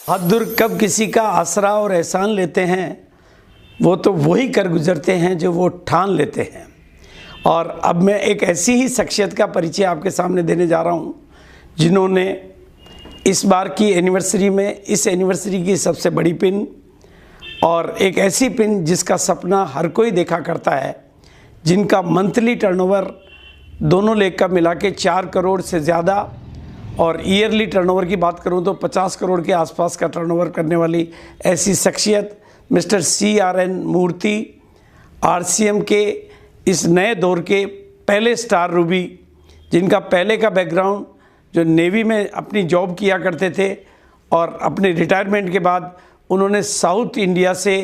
बहादुर कब किसी का आसरा और एहसान लेते हैं, वो तो वही कर गुजरते हैं जो वो ठान लेते हैं। और अब मैं एक ऐसी ही शख्सियत का परिचय आपके सामने देने जा रहा हूँ जिन्होंने इस बार की एनिवर्सरी में, इस एनिवर्सरी की सबसे बड़ी पिन और एक ऐसी पिन जिसका सपना हर कोई देखा करता है, जिनका मंथली टर्नओवर दोनों लेग का मिला के 4 करोड़ से ज़्यादा और ईयरली टर्नओवर की बात करूं तो 50 करोड़ के आसपास का टर्नओवर करने वाली ऐसी शख्सियत मिस्टर CRN मूर्ति, RCM के इस नए दौर के पहले स्टार रूबी, जिनका पहले का बैकग्राउंड जो नेवी में अपनी जॉब किया करते थे और अपने रिटायरमेंट के बाद उन्होंने साउथ इंडिया से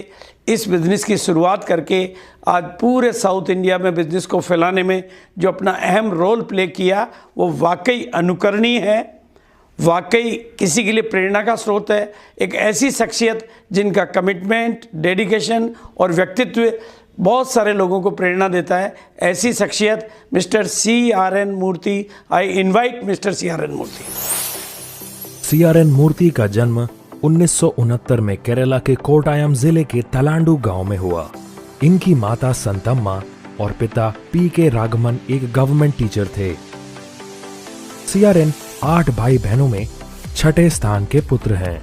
इस बिज़नेस की शुरुआत करके आज पूरे साउथ इंडिया में बिज़नेस को फैलाने में जो अपना अहम रोल प्ले किया, वो वाकई अनुकरणीय है, वाकई किसी के लिए प्रेरणा का स्रोत है। एक ऐसी शख्सियत जिनका कमिटमेंट, डेडिकेशन और व्यक्तित्व बहुत सारे लोगों को प्रेरणा देता है, ऐसी शख्सियत Mr CRN Murthy. I invite Mr CRN Murthy. CRN Murthy का जन्म 1969 में केरला के कोटायम जिले के तलांडू गांव में हुआ। इनकी माता संतम्मा और पिता PK राघवन एक गवर्नमेंट टीचर थे। CRN 8 भाई बहनों में छठे स्थान के पुत्र हैं।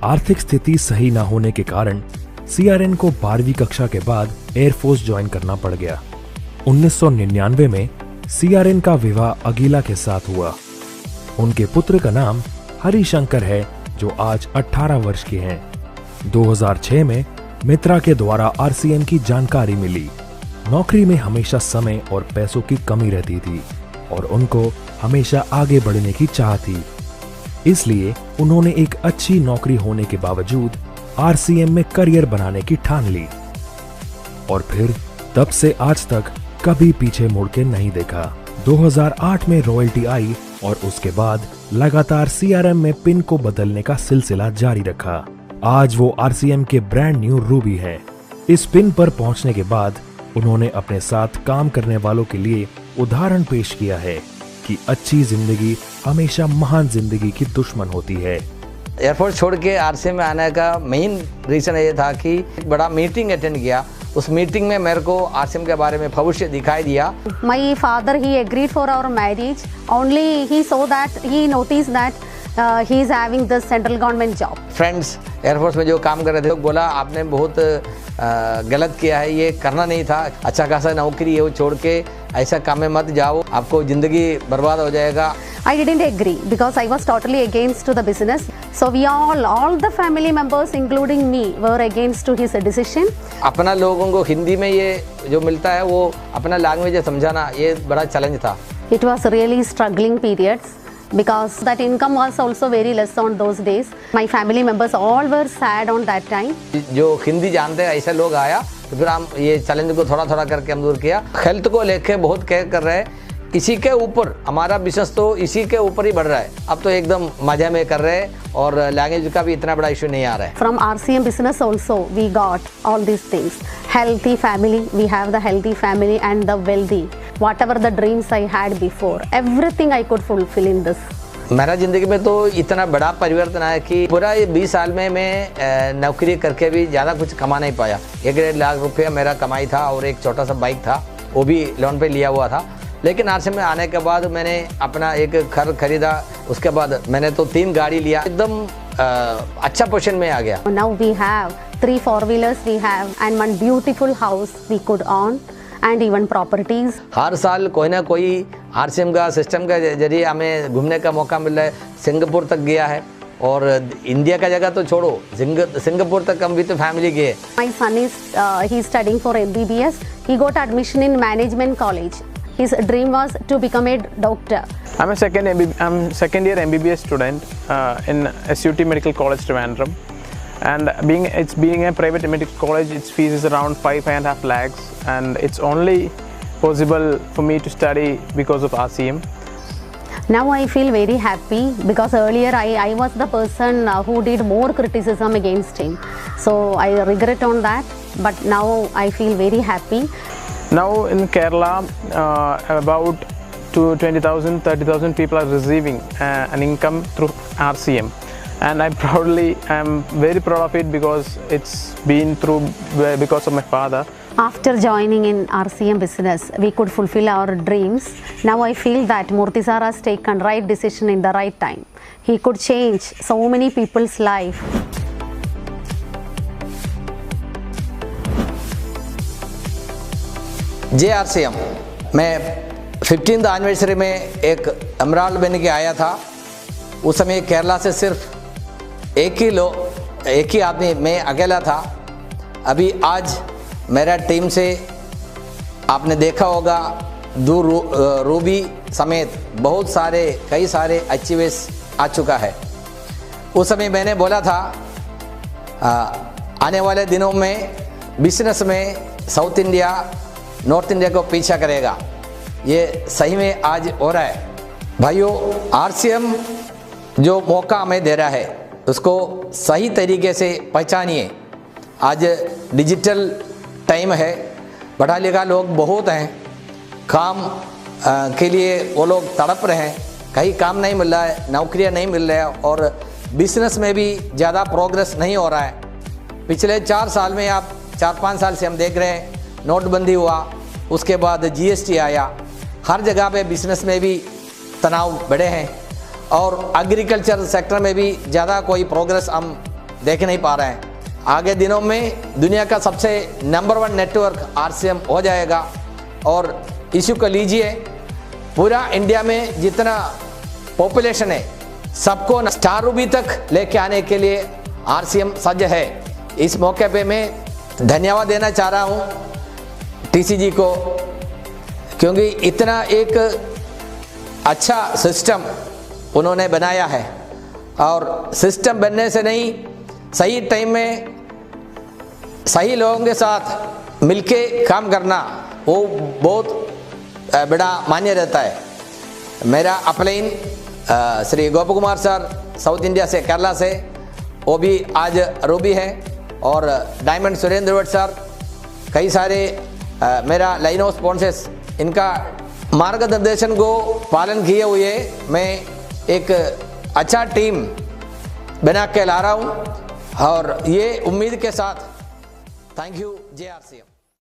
आर्थिक स्थिति सही न होने के कारण CRN को 12वीं कक्षा के बाद एयरफोर्स ज्वाइन करना पड़ गया। 1999 में CRN का विवाह अगीला के साथ हुआ। उनके पुत्र का नाम हरिशंकर है, जो आज 18 वर्ष के हैं। 2006 में मित्रा के द्वारा RCM की जानकारी मिली। नौकरी में हमेशा समय और पैसों की कमी रहती थी और उनको हमेशा आगे बढ़ने की चाह थी, इसलिए उन्होंने एक अच्छी नौकरी होने के बावजूद RCM में करियर बनाने की ठान ली और फिर तब से आज तक कभी पीछे मुड़ के नहीं देखा। 2008 में रॉयल्टी आई और उसके बाद लगातार CRM में पिन को बदलने का सिलसिला जारी रखा। आज वो RCM के ब्रांड न्यू रूबी है। इस पिन पर पहुंचने के बाद उन्होंने अपने साथ काम करने वालों के लिए उदाहरण पेश किया है कि अच्छी जिंदगी हमेशा महान जिंदगी की दुश्मन होती है। एयरपोर्ट छोड़ के RCM में आने का मेन रीज़न ये था कि एक बड़ा मीटिंग अटेंड किया। उस मीटिंग में मेरे को RCM के बारे में भविष्य दिखाई दिया। My father, he agreed for our marriage. Only he saw that, he noticed that he is having the central government job. Friends air force में जो काम कर रहे थे, लोग बोला आपने बहुत गलत किया है, ये करना नहीं था, अच्छा खासा नौकरी है वो छोड़ के ऐसा काम में मत जाओ, आपको जिंदगी बर्बाद हो जाएगा। I didn't agree because I was totally against to the business. So we all the family members including me were against to his decision. अपना लोगों को हिंदी में ये जो मिलता है वो अपना लैंग्वेज समझाना, ये बड़ा चैलेंज था। It was really struggling periods because that income was also very less on those days. My family members all were sad on that time. जो हिंदी जानते हैं ऐसे लोग आया तो फिर हम ये चैलेंज को थोड़ा थोड़ा करके हम दूर किया। हेल्थ को लेके बहुत केयर कर रहे हैं, इसी के ऊपर हमारा बिजनेस तो इसी के ऊपर ही बढ़ रहा है। अब तो एकदम मजे में कर रहे हैं और लैंग्वेज का भी इतना बड़ा इशू नहीं आ रहा है। From RCM business also we got all these things. Healthy family, we have the healthy family and the wealthy. Whatever the dreams I had before, everything I could fulfill in this. मेरा ज़िंदगी में तो इतना बड़ा परिवर्तन आया कि पूरा ये 20 साल में मैं नौकरी करके भी ज़्यादा कुछ कमा नहीं पाया। 1.5 लाख रुपया मेरा कमाई था और एक छोटा सा बाइक था, वो भी लोन पे लिया हुआ था। लेकिन RCM में आने के बाद मैंने अपना एक घर खरीदा, उसके बाद मैंने तो 3 गाड़ी लिया, एकदम अच्छा पोजीशन में आ गया। Now we have 3 4-wheelers we have and one beautiful house we could own and even properties. हर साल कोई ना कोई RCM का सिस्टम के जरिए हमें घूमने का मौका मिल रहा है। सिंगापुर तक गया है और इंडिया का जगह तो छोड़ो, सिंगापुर तक हम भी तो फैमिली गए। My son is he is studying for MBBS. He got admission in management college. His dream was to become a doctor. I'm second year MBBS student in SUT Medical College Trivandrum, and being a private medical college, its fees is around 5.5 lakhs, and it's only possible for me to study because of RCM. Now I feel very happy because earlier I was the person who did more criticism against him, so I regret on that, but now I feel very happy. Now in Kerala, about 20,000, 30,000 people are receiving an income through RCM. and I'm very proud of it because it's been through because of my father. After joining in RCM business, we could fulfill our dreams. Now I feel that Murthy sir has taken right decision in the right time. He could change so many people's life. JRCM मैं 15th anniversary में एक emerald बन के आया था। उस समय केरला से सिर्फ एक ही आदमी, मैं अकेला था। अभी आज मेरा टीम से आपने देखा होगा दूर रूबी समेत कई सारे अचीवर्स आ चुका है। उस समय मैंने बोला था आने वाले दिनों में बिजनेस में साउथ इंडिया नॉर्थ इंडिया को पीछा करेगा। ये सही में आज हो रहा है। भाइयों, RCM जो मौका हमें दे रहा है उसको सही तरीके से पहचानिए। आज डिजिटल टाइम है, पढ़ा लिखा लोग बहुत हैं, काम के लिए वो लोग तड़प रहे हैं, कहीं काम नहीं मिल रहा है, नौकरियां नहीं मिल रहा है और बिजनेस में भी ज़्यादा प्रोग्रेस नहीं हो रहा है। पिछले 4 साल में आप 4-5 साल से हम देख रहे हैं, नोटबंदी हुआ, उसके बाद GST आया, हर जगह पे बिजनेस में भी तनाव बढ़े हैं और एग्रीकल्चर सेक्टर में भी ज़्यादा कोई प्रोग्रेस हम देख नहीं पा रहे हैं। आगे दिनों में दुनिया का सबसे नंबर 1 नेटवर्क RCM हो जाएगा और इश्यू को लीजिए, पूरा इंडिया में जितना पॉपुलेशन है सबको स्टार रूबी तक लेके आने के लिए RCM सज्ज है। इस मौके पे मैं धन्यवाद देना चाह रहा हूँ TCG को, क्योंकि इतना एक अच्छा सिस्टम उन्होंने बनाया है और सिस्टम बनने से नहीं, सही टाइम में सही लोगों के साथ मिलके काम करना वो बहुत बड़ा मान्य रहता है। मेरा अपलाइन श्री गोप कुमार सर साउथ इंडिया से, केरला से, वो भी आज रूबी है और डायमंड सुरेंद्र भट्ट सर, कई सारे मेरा लाइन ऑफ स्पॉन्सर्स, इनका मार्गदर्शन को पालन किए हुए मैं एक अच्छा टीम बना के ला रहा हूँ और ये उम्मीद के साथ थैंक यू JRCM।